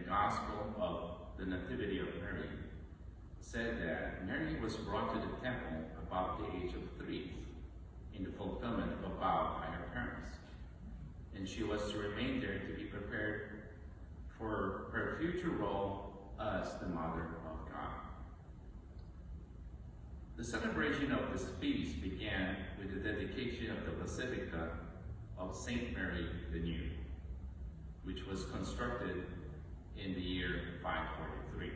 Gospel of the Nativity of Mary said that Mary was brought to the temple about the age of 3 in the fulfillment of a vow by her parents. And she was to remain there to be prepared for her future role as the Mother of God. The celebration of this feast began with the dedication of the Basilica of St. Mary the New, which was constructed in the year 543.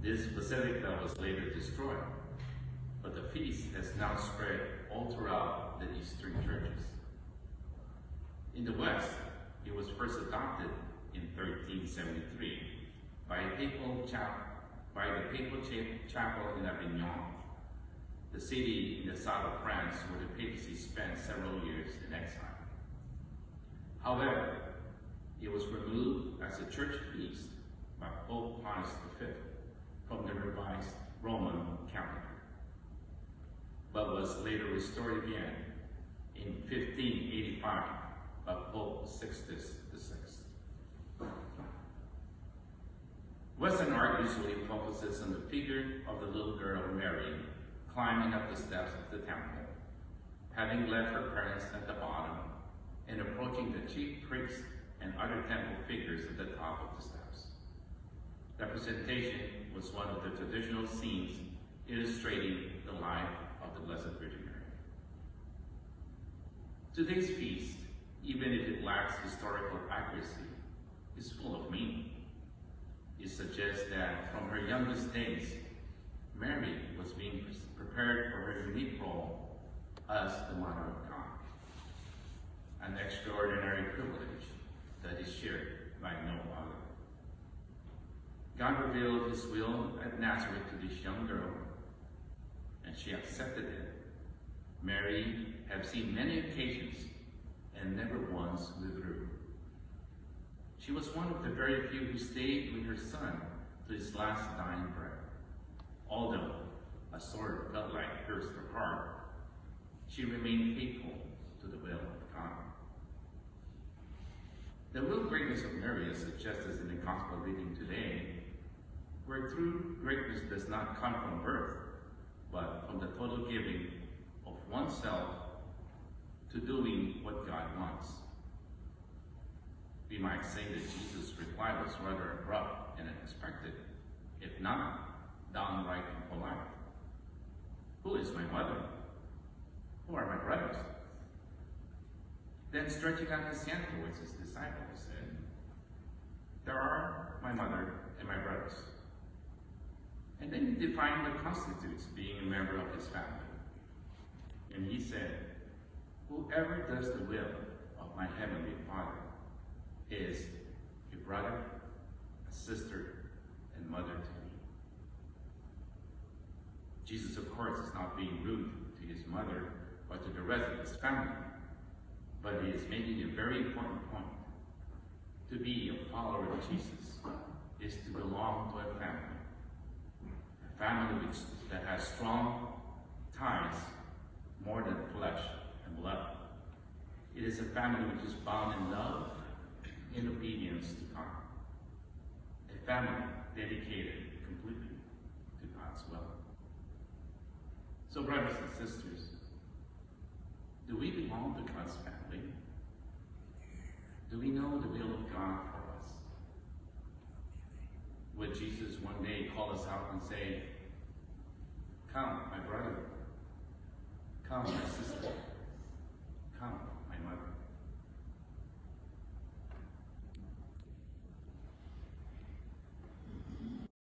This basilica was later destroyed, but the feast has now spread all throughout the Eastern churches. In the West, it was first adopted in 1373 by the papal chapel in Avignon, the city in the south of France where the papacy spent several years in exile. However, it was removed as a church feast by Pope Pius V from the revised Roman calendar, but was later restored again in 1585 by Pope Sixtus VI. Western art usually focuses on the figure of the little girl Mary climbing up the steps of the temple, having left her parents at the bottom and approaching the chief priest and other temple figures at the top of the steps. Representation was one of the traditional scenes illustrating the life of the Blessed Virgin Mary. Today's feast, even if it lacks historical accuracy, is full of meaning. It suggests that from her youngest days, Mary was being prepared for her unique role as the Mother of God, an extraordinary privilege that is shared by no other. God revealed his will at Nazareth to this young girl, and she accepted it. Mary had seen many occasions and never once withdrew. She was one of the very few who stayed with her son to his last dying breath. Although a sword felt like pierced her heart, she remained faithful to the will of God. The real greatness of Mary is suggested in the Gospel reading today, where true greatness does not come from birth, but from the total giving of oneself to doing what God wants. We might say that Jesus' reply was rather abrupt and unexpected, if not downright impolite. Who is my mother? Who are my brothers? Then stretching out his hand towards his disciples, he said, there are my mother and my brothers. And then he defined what constitutes being a member of his family. And he said, whoever does the will of my heavenly Father is a brother, a sister, and mother to me. Jesus, of course, is not being rude to his mother or to the rest of his family, but he is making a very important point. To be a follower of Jesus is to belong to a family that has strong ties more than flesh and blood. It is a family which is bound in love and obedience to God. A family dedicated completely to God's will. So brothers and sisters, do we belong to God's family? Do we know the will of God for us? Would Jesus one day call us out and say, come, my brother, come, my sister, come.